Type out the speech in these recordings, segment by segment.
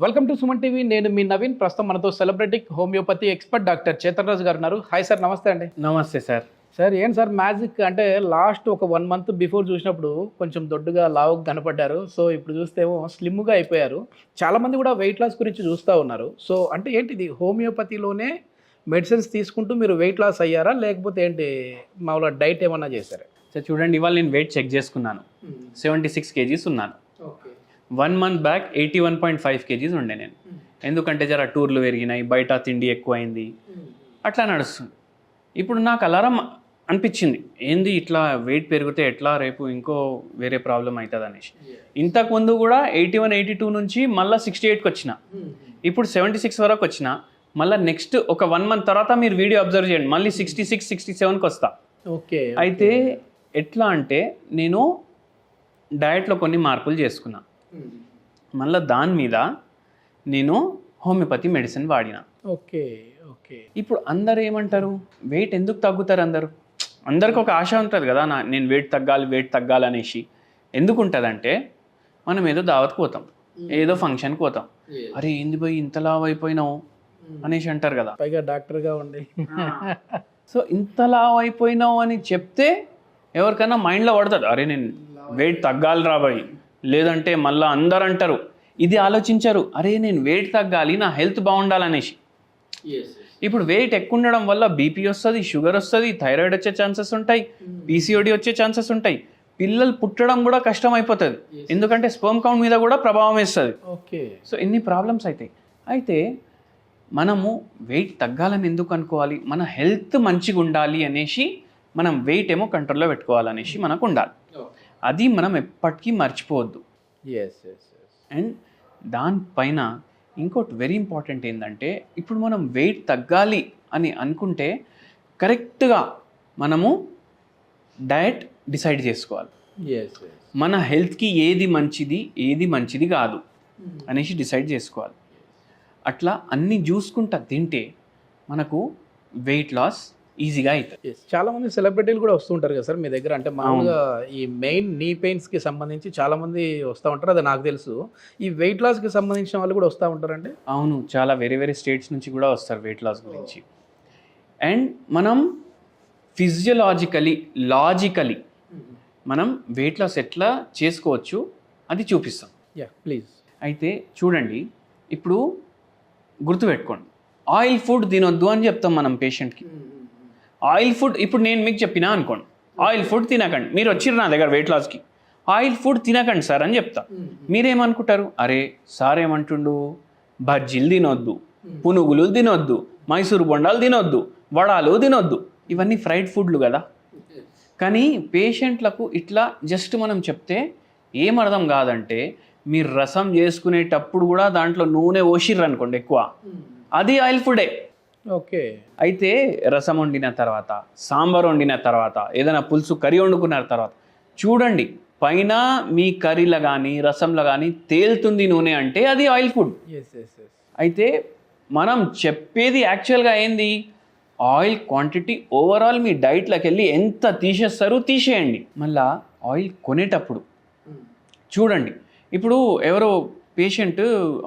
Welcome to Suman TV. నేను మీ నవీన్. ప్రస్తుతం మనతో celebrity homeopathy expert doctor Chetan Raju గారు ఉన్నారు. హాయ్ సార్, నమస్తే అండి. నమస్తే సార్. సార్ ఏంటి సార్ మ్యాజిక్ అంటే లాస్ట్ ఒక 1 మంత్ బిఫోర్ చూసినప్పుడు కొంచెం దొడ్డుగా లావుగా కనపడ్డారు. సో ఇప్పుడు చూస్తే ఏమో స్లిమ్గా అయిపోయారు. చాలామంది కూడా వెయిట్ లాస్ గురించి చూస్తూ ఉన్నారు. సో అంటే ఏంటి ఇది హోమియోపతిలోనే మెడిసిన్స్ తీసుకుంటూ మీరు వెయిట్ లాస్ అయ్యారా, లేకపోతే ఏంటి మామూలుగా డైట్ ఏమన్నా చేశారా? సార్ చూడండి, ఇవాళ నేను వెయిట్ చెక్ చేసుకున్నాను. 76 kgs ఉన్నాను. 1 month బ్యాక్ 81.5 kgs ఉండే నేను. ఎందుకంటే జర టూర్లు పెరిగినాయి, బయట తిండి ఎక్కువైంది, అట్లా నడుస్తుంది. ఇప్పుడు నాకు అలారం అనిపించింది, ఏంది ఇట్లా వెయిట్ పెరిగితే ఎట్లా, రేపు ఇంకో వేరే ప్రాబ్లం అవుతుంది అనేసి. ఇంతకుముందు కూడా 81, 82 నుంచి మళ్ళీ 68కి వచ్చిన, ఇప్పుడు 76 వరకు వచ్చిన. మళ్ళీ నెక్స్ట్ ఒక 1 month తర్వాత మీరు వీడియో అబ్జర్వ్ చేయండి, మళ్ళీ 66, 67కి వస్తా. ఓకే. అయితే ఎట్లా అంటే నేను డయట్లో కొన్ని మార్పులు చేసుకున్నా, మళ్ళీ దాని మీద నేను హోమియోపతి మెడిసిన్ వాడిన. Okay okay. ఇప్పుడు అందరు ఏమంటారు, వెయిట్ ఎందుకు తగ్గుతారు అందరికి ఒక ఆశ ఉంటుంది కదా, నేను వెయిట్ తగ్గాలి అనేసి. ఎందుకు ఉంటుందంటే మనం ఏదో దావత్కి పోతాం, ఏదో ఫంక్షన్కి పోతాం, అరే ఏంది పోయి ఇంత లావు అయిపోయినావు అనేసి అంటారు కదా, పైగా డాక్టర్గా ఉండి. సో ఇంత లావు అయిపోయినావు అని చెప్తే ఎవరికైనా మైండ్లో పడుతుంది, అరే నేను వెయిట్ తగ్గాలి రాబోయి, లేదంటే మళ్ళీ అందరు అంటారు. ఇది ఆలోచించరు, అరే నేను వెయిట్ తగ్గాలి, నా హెల్త్ బాగుండాలనేసి. ఇప్పుడు వెయిట్ ఎక్కువ ఉండడం వల్ల బీపీ వస్తుంది, షుగర్ వస్తుంది, థైరాయిడ్ వచ్చే ఛాన్సెస్ ఉంటాయి, పీసీఓడి వచ్చే ఛాన్సెస్ ఉంటాయి, పిల్లలు పుట్టడం కూడా కష్టం అయిపోతుంది, ఎందుకంటే స్పెర్మ్ కౌంట్ మీద కూడా ప్రభావం వేస్తుంది. ఓకే. సో ఇన్ని ప్రాబ్లమ్స్ అవుతాయి. అయితే మనము వెయిట్ తగ్గాలని ఎందుకు అనుకోవాలి, మన హెల్త్ మంచిగా ఉండాలి అనేసి మనం వెయిట్ ఏమో కంట్రోల్లో పెట్టుకోవాలనేసి మనకు ఉండాలి. అది మనం ఎప్పటికీ మర్చిపోవద్దు. అండ్ దానిపైన ఇంకోటి వెరీ ఇంపార్టెంట్ ఏంటంటే, ఇప్పుడు మనం వెయిట్ తగ్గాలి అని అనుకుంటే కరెక్ట్గా మనము డయట్ డిసైడ్ చేసుకోవాలి. మన హెల్త్కి ఏది మంచిది కాదు అనేసి డిసైడ్ చేసుకోవాలి. అట్లా అన్నీ చూసుకుంటా తింటే మనకు వెయిట్ లాస్ ఈజీగా అవుతుంది. చాలా మంది సెలబ్రిటీలు కూడా వస్తూ ఉంటారు కదా సార్ మీ దగ్గర. అంటే మామూలుగా ఈ మెయిన్ నీ పెయిన్స్కి సంబంధించి చాలా మంది వస్తూ ఉంటారు, అది నాకు తెలుసు. ఈ వెయిట్ లాస్కి సంబంధించిన వాళ్ళు కూడా వస్తూ ఉంటారండి? అవును, చాలా వేరే స్టేట్స్ నుంచి కూడా వస్తారు వెయిట్ లాస్ గురించి. అండ్ మనం లాజికలీ మనం వెయిట్ లాస్ ఎట్లా చేసుకోవచ్చు అది చూపిస్తాం. ప్లీజ్. అయితే చూడండి, ఇప్పుడు గుర్తుపెట్టుకోండి, ఆయిల్ ఫుడ్ తినొద్దు అని చెప్తాం మనం పేషెంట్కి. ఆయిల్ ఫుడ్, ఇప్పుడు నేను మీకు చెప్పినా అనుకోండి, ఆయిల్ ఫుడ్ తినకండి, మీరు వచ్చిర్రు నా దగ్గర వెయిట్ లాస్కి, ఆయిల్ ఫుడ్ తినకండి సార్ అని చెప్తా. మీరేమనుకుంటారు, అరే సార్ ఏమంటుండు, బజ్జీలు తినొద్దు, పునుగులు తినొద్దు, మైసూరు బొండాలు తినొద్దు, వడాలు తినొద్దు, ఇవన్నీ ఫ్రైడ్ ఫుడ్లు కదా. కానీ పేషెంట్లకు ఇట్లా జస్ట్ మనం చెప్తే ఏం అర్థం కాదంటే, మీరు రసం చేసుకునేటప్పుడు కూడా దాంట్లో నూనె పోసిర్రు అనుకోండి ఎక్కువ, అది ఆయిల్ ఫుడే. ఓకే. అయితే రసం వండిన తర్వాత, సాంబార్ వండిన తర్వాత, ఏదైనా పులుసు కర్రీ వండుకున్న తర్వాత చూడండి, పైన మీ కర్రీలో కానీ రసంలో కానీ తేలుతుంది నూనె అంటే అది ఆయిల్ ఫుడ్. అయితే మనం చెప్పేది యాక్చువల్గా ఏంది, ఆయిల్ క్వాంటిటీ ఓవరాల్ మీ డైట్లోకి వెళ్ళి ఎంత తీసేయండి. మళ్ళా ఆయిల్ కొనేటప్పుడు చూడండి, ఇప్పుడు ఎవరో పేషెంట్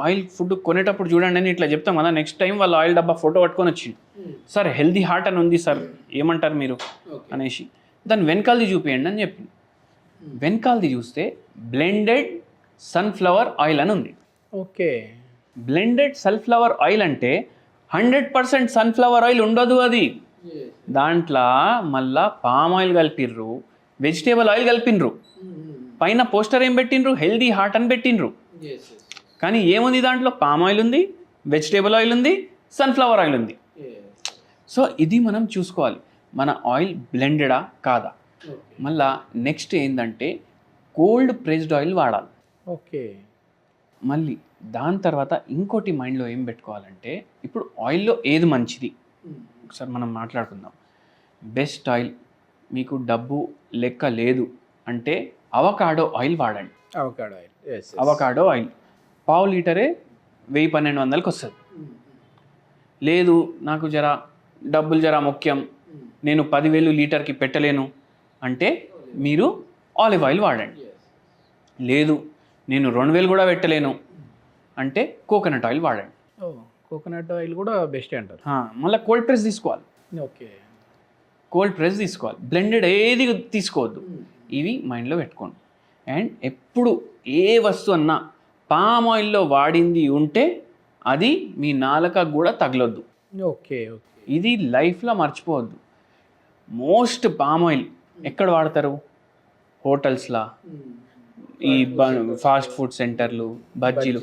ఆయిల్ ఫుడ్ కొనేటప్పుడు చూడండి అని ఇట్లా చెప్తాం కదా, నెక్స్ట్ టైం వాళ్ళ ఆయిల్ డబ్బా ఫోటో పట్టుకొని వచ్చింది, సార్ హెల్దీ హార్ట్ అని ఉంది సార్, ఏమంటారు మీరు అనేసి, దాన్ని వెనకాలది చూపించండి అని చెప్పింది. వెనకాలది చూస్తే బ్లెండెడ్ సన్ఫ్లవర్ ఆయిల్ అని ఉంది. ఓకే. బ్లెండెడ్ సన్ఫ్లవర్ ఆయిల్ అంటే 100% సన్ఫ్లవర్ ఆయిల్ ఉండదు, అది దాంట్లో మళ్ళా పామ్ ఆయిల్ కలిపిర్రు, వెజిటేబుల్ ఆయిల్ కలిపినరు, పైన పోస్టర్ ఏం పెట్టినరు, హెల్దీ హార్ట్ అని పెట్టినరు. కానీ ఏముంది దాంట్లో, పామ్ ఆయిల్ ఉంది, వెజిటేబుల్ ఆయిల్ ఉంది, సన్ఫ్లవర్ ఆయిల్ ఉంది. సో ఇది మనం చూసుకోవాలి, మన ఆయిల్ బ్లెండెడా కాదా. మళ్ళా నెక్స్ట్ ఏంటంటే కోల్డ్ ప్రెస్డ్ ఆయిల్ వాడాలి. ఓకే. మళ్ళీ దాని తర్వాత ఇంకోటి మైండ్లో ఏం పెట్టుకోవాలంటే, ఇప్పుడు ఆయిల్లో ఏది మంచిది ఒకసారి మనం మాట్లాడుకుందాం. బెస్ట్ ఆయిల్ మీకు డబ్బు లెక్క లేదు అంటే అవకాడో ఆయిల్ వాడండి. అవకాడో ఆయిల్ 1/2 లీటరే 1000-1200కి వస్తుంది. లేదు నాకు డబ్బులు ముఖ్యం, నేను 10,000 లీటర్కి పెట్టలేను అంటే మీరు ఆలివ్ ఆయిల్ వాడండి. లేదు నేను 2000 కూడా పెట్టలేను, అంటే కోకోనట్ ఆయిల్ వాడండి. ఓ కోకోనట్ ఆయిల్ కూడా బెస్ట్ అంటారు. మళ్ళీ కోల్డ్ ప్రెస్ తీసుకోవాలి. ఓకే. కోల్డ్ ప్రెస్ తీసుకోవాలి, బ్లెండెడ్ ఏది తీసుకోవద్దు. ఇవి మైండ్లో పెట్టుకోండి. అండ్ ఎప్పుడు ఏ వస్తువు అన్నా పామ్ ఆయిల్లో వాడింది ఉంటే అది మీ నాలుకకు కూడా తగలొద్దు. Okay okay. ఇది లైఫ్లో మర్చిపోవద్దు. మోస్ట్ పామ్ ఆయిల్ ఎక్కడ వాడతారు? హోటల్స్లా, ఈ ఫాస్ట్ ఫుడ్ సెంటర్లు, బజ్జీలు.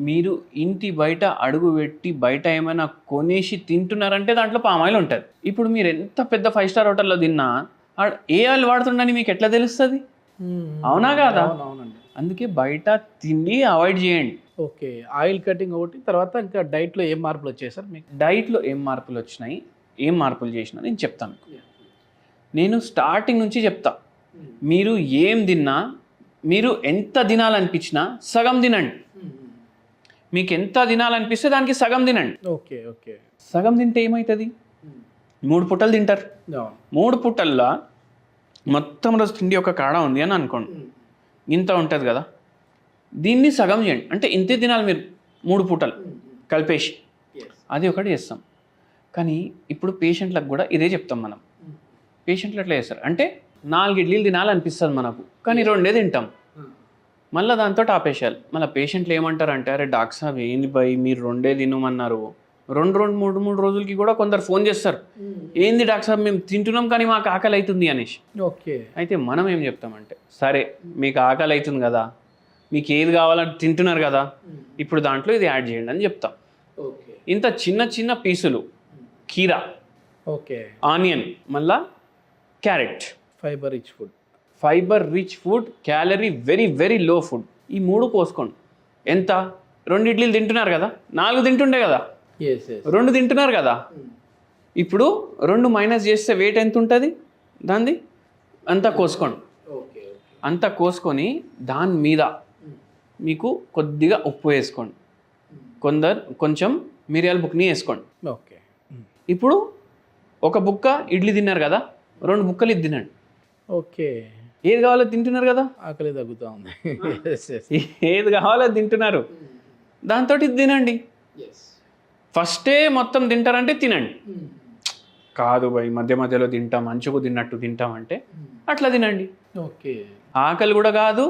మీరు ఇంటి బయట అడుగు పెట్టి బయట ఏమైనా కొనేసి తింటున్నారంటే దాంట్లో పామ్ ఆయిల్ ఉంటుంది. ఇప్పుడు మీరు ఎంత పెద్ద 5 స్టార్ హోటల్లో తిన్నా ఏ ఆయిల్ వాడుతుండని మీకు ఎట్లా తెలుస్తుంది? అవునా కాదా? అవునండి. అందుకే బయట తిండి అవాయిడ్ చేయండి. ఓకే. ఆయిల్ కటింగ్ ఒకటి, తర్వాత ఇంకా డైట్లో ఏం మార్పులు వచ్చాయి సార్ మీకు? డైట్లో ఏం మార్పులు వచ్చినాయి, ఏం మార్పులు చేసినా నేను చెప్తాను. నేను స్టార్టింగ్ నుంచి చెప్తా. మీరు ఏం తిన్నా, మీరు ఎంత తినాలనిపించినా సగం తినండి. మీకు ఎంత తినాలనిపిస్తే దానికి సగం తినండి. Okay okay. సగం తింటే ఏమవుతుంది? 3 పూటలు తింటారు. 3 పూటల్లో మొత్తం రోజు తిండి ఒక కాడ ఉంది అని అనుకోండి, ఇంత ఉంటుంది కదా, దీన్ని సగం చేయండి. అంటే ఇంతే తినాలి మీరు 3 పూటలు కలిపేసి. అది ఒకటి చేస్తాం. కానీ ఇప్పుడు పేషెంట్లకు కూడా ఇదే చెప్తాం మనం. పేషెంట్లు ఎట్లా చేస్తారు అంటే 4 ఇడ్లీలు తినాలనిపిస్తుంది మనకు, కానీ 2 తింటాం. మళ్ళీ దాంతో ఆపేసేయాలి. మళ్ళీ పేషెంట్లు ఏమంటారంటే, అరే డాక్టర్ సాబ్ ఏంది భయ్ మీరు 2 తినమన్నారు. 2-3 రోజులకి కూడా కొందరు ఫోన్ చేస్తారు, ఏంది డాక్టర్ సాబ్ మేము తింటున్నాం కానీ మాకు ఆకలి అవుతుంది అనేసి. ఓకే. అయితే మనం ఏం చెప్తామంటే, సరే మీకు ఆకలి అవుతుంది కదా, మీకు ఏది కావాలని తింటున్నారు కదా, ఇప్పుడు దాంట్లో ఇది యాడ్ చేయండి అని చెప్తాం. ఓకే. ఇంత చిన్న చిన్న పీసులు కీరా, ఓకే, ఆనియన్, మళ్ళా carrot, fibre rich food. Fibre rich food, calorie very very low food. ఈ 3 పోసుకోండి. ఎంత? 2 ఇడ్లీలు తింటున్నారు కదా, 4 తింటుండే కదా, 2 తింటున్నారు కదా. ఇప్పుడు 2 మైనస్ చేస్తే వెయిట్ ఎంత ఉంటుంది దాన్ని? అంతా కోసుకోండి. అంతా కోసుకొని దాని మీద మీకు కొద్దిగా ఉప్పు వేసుకోండి, కొంచెం మిరియాల బుక్ని వేసుకోండి. ఓకే. ఇప్పుడు ఒక బుక్క ఇడ్లీ తిన్నారు కదా, 2 బుక్కలు ఇది తినండి. ఓకే. ఏది కావాలో తింటున్నారు కదా, ఆకలి తగ్గుతూ ఉంది. ఏది కావాలో తింటున్నారు, దాంతో ఇది తినండి. ఫస్టే మొత్తం తింటారంటే తినండి. కాదు భయ్ మధ్య మధ్యలో తింటాం, మంచుకు తిన్నట్టు తింటాం అంటే అట్లా తినండి. ఓకే. ఆకలి కూడా కాదు,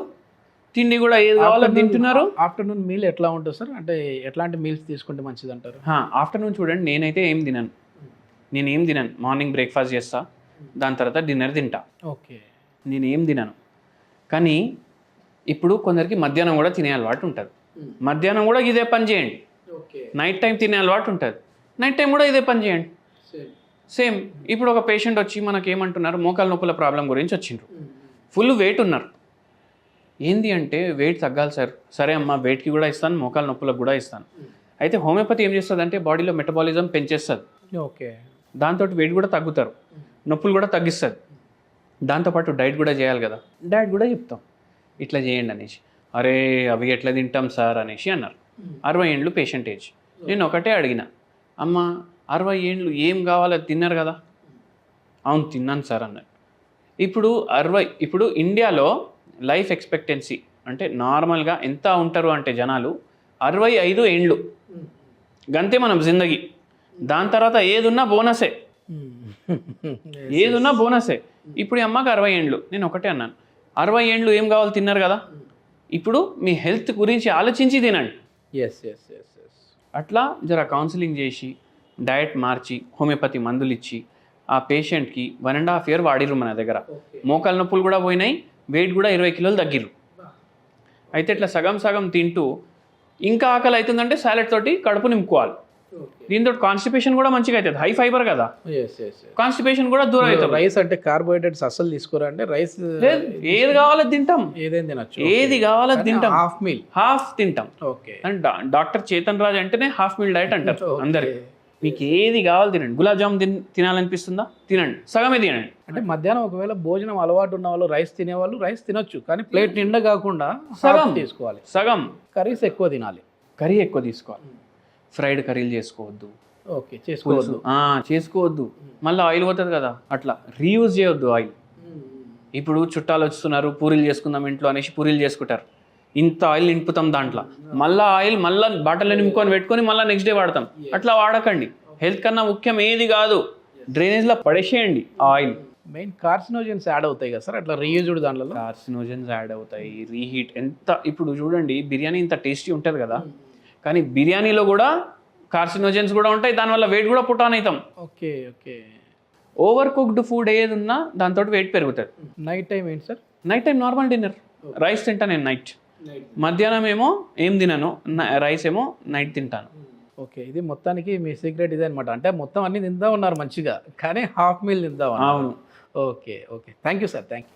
తిండి కూడా ఏది కావాలో తింటున్నారు. ఆఫ్టర్నూన్ మీల్ ఎట్లా ఉంటుంది సార్? అంటే ఎట్లాంటి మీల్స్ తీసుకుంటే మంచిది అంటారు? ఆఫ్టర్నూన్ చూడండి, నేనైతే ఏం తినను. మార్నింగ్ బ్రేక్ఫాస్ట్ చేస్తా, దాని తర్వాత డిన్నర్ తింటా. ఓకే. నేను ఏం తినను. కానీ ఇప్పుడు కొందరికి మధ్యాహ్నం కూడా తినే అలవాటు ఉంటుంది. మధ్యాహ్నం కూడా ఇదే పని చేయండి. నైట్ టైం తినే అలవాటు ఉంటుంది, నైట్ టైం కూడా ఇదే పని చేయండి. సేమ్. ఇప్పుడు ఒక పేషెంట్ వచ్చి మనకి ఏమంటున్నారు, మోకాల నొప్పుల ప్రాబ్లం గురించి వచ్చిండ్రు, ఫుల్ వెయిట్ ఉన్నారు. ఏంది అంటే వెయిట్ తగ్గాలి సార్. సరే అమ్మా, వెయిట్కి కూడా ఇస్తాను, మోకాల నొప్పులకు కూడా ఇస్తాను. అయితే హోమియోపతి ఏం చేస్తుంది అంటే బాడీలో మెటబాలిజం పెంచేస్తుంది. ఓకే. దాంతో వెయిట్ కూడా తగ్గుతారు, నొప్పులు కూడా తగ్గిస్తుంది. దాంతోపాటు డైట్ కూడా చేయాలి కదా, డైట్ కూడా చెప్తాం ఇట్లా చేయండి అనేసి. అరే అవి ఎట్లా తింటాం సార్ అనేసి అన్నారు. 60 ఏండ్లు పేషెంట్ ఏజ్. నేను ఒకటే అడిగిన, అమ్మ 60 ఏండ్లు ఏం కావాలో తిన్నారు కదా? అవును తిన్నాను సార్ అన్నారు. ఇప్పుడు ఇండియాలో లైఫ్ ఎక్స్పెక్టెన్సీ అంటే నార్మల్గా ఎంత ఉంటారు అంటే జనాలు 65 ఏండ్లు, గంతే మనం జిందగీ. దాని తర్వాత ఏదున్నా బోనసే, ఏదున్నా బోనసే. ఇప్పుడు ఈ అమ్మకి 60 ఏండ్లు. నేను ఒకటే అన్నాను, 60 ఏండ్లు ఏం కావాలి తిన్నారు కదా, ఇప్పుడు మీ హెల్త్ గురించి ఆలోచించి తినండి. అట్లా జర కౌన్సిలింగ్ చేసి డయట్ మార్చి హోమియోపతి మందులు ఇచ్చి ఆ పేషెంట్కి 1.5 year వాడిర్రు మన దగ్గర. మోకాల నొప్పులు కూడా పోయినాయి, వెయిట్ కూడా 20 కిలోలు తగ్గిర్రు. అయితే ఇట్లా సగం సగం తింటూ ఇంకా ఆకలి అవుతుందంటే సాలెడ్ తోటి కడుపు నింపుకోవాలి. దీంతో కాన్స్టిపేషన్ కూడా మంచిగా అవుతుంది, హై ఫైబర్ కదా, కాన్స్టిపేషన్ కూడా దూరం అవుతుంది. రైస్ అంటే కార్బోహైడ్రేట్స్ అసలు తీసుకోరా అంటే? రైస్ ఏది కావాలో తింటాం, ఏదైనా తినచ్చు, ఏది కావాలో తింటాం. హాఫ్ తింటాం. ఓకే. డాక్టర్ చేతన్ రాజ్ అంటేనే హాఫ్ మీల్ డైట్ అంటారు అందరికి. మీకు ఏది కావాలో తినండి. గులాబ్ జామ్ తినాలనిపిస్తుందా తినండి, సగమే తినండి. అంటే మధ్యాహ్నం ఒకవేళ భోజనం అలవాటు ఉన్న వాళ్ళు రైస్ తినేవాళ్ళు రైస్ తినొచ్చు, కానీ ప్లేట్ నిండా కాకుండా సగం తీసుకోవాలి. సగం. కర్రీస్ ఎక్కువ తినాలి, కర్రీ ఎక్కువ తీసుకోవాలి. ఫ్రైడ్ కర్రీలు చేసుకోవద్దు. ఓకే. చేసుకోవద్దు. మళ్ళీ ఆయిల్ పోతుంది కదా, అట్లా రీయూజ్ చేయొద్దు ఆయిల్. ఇప్పుడు చుట్టాలు వస్తున్నారు, పూరీలు చేసుకుందాం ఇంట్లో అనేసి పూరీలు చేసుకుంటారు. ఇంత ఆయిల్ నింపుతాం దాంట్లో, మళ్ళీ ఆయిల్ మళ్ళీ బాటిల్లో నింపుకొని పెట్టుకొని మళ్ళీ నెక్స్ట్ డే వాడతాం. అట్లా వాడకండి. హెల్త్ కన్నా ముఖ్యం ఏది కాదు, డ్రైనేజ్లో పడేసేయండి ఆ ఆయిల్. మెయిన్ కార్సినోజన్స్ యాడ్ అవుతాయి కదా సార్ అట్లా రీయూజ్డ్ దాంట్లో. కార్సినోజన్స్ యాడ్ అవుతాయి, రీహీట్. ఎంత ఇప్పుడు చూడండి, బిర్యానీ ఇంత టేస్టీ ఉంటుంది కదా, కానీ బిర్యానీలో కూడా కార్సినోజన్స్ కూడా ఉంటాయి, దానివల్ల వెయిట్ కూడా పుట్ ఆన్ అవుతాం. Okay okay. Over cooked food ఏది ఉన్నా దాంతో వెయిట్ పెరుగుతుంది. నైట్ టైం ఏంటి sir? Night time normal dinner, rice తింటాను నేను నైట్. మధ్యాహ్నం ఏమో ఏం తినను, రైస్ ఏమో నైట్ తింటాను. ఓకే, ఇది మొత్తానికి మీ సీక్రెట్ ఇదే అనమాట. అంటే మొత్తం అన్ని తిందా ఉన్నారు మంచిగా, కానీ హాఫ్ మీల్ తిందా ఉన్నారు. అవును. Okay okay, thank you sir, thank you.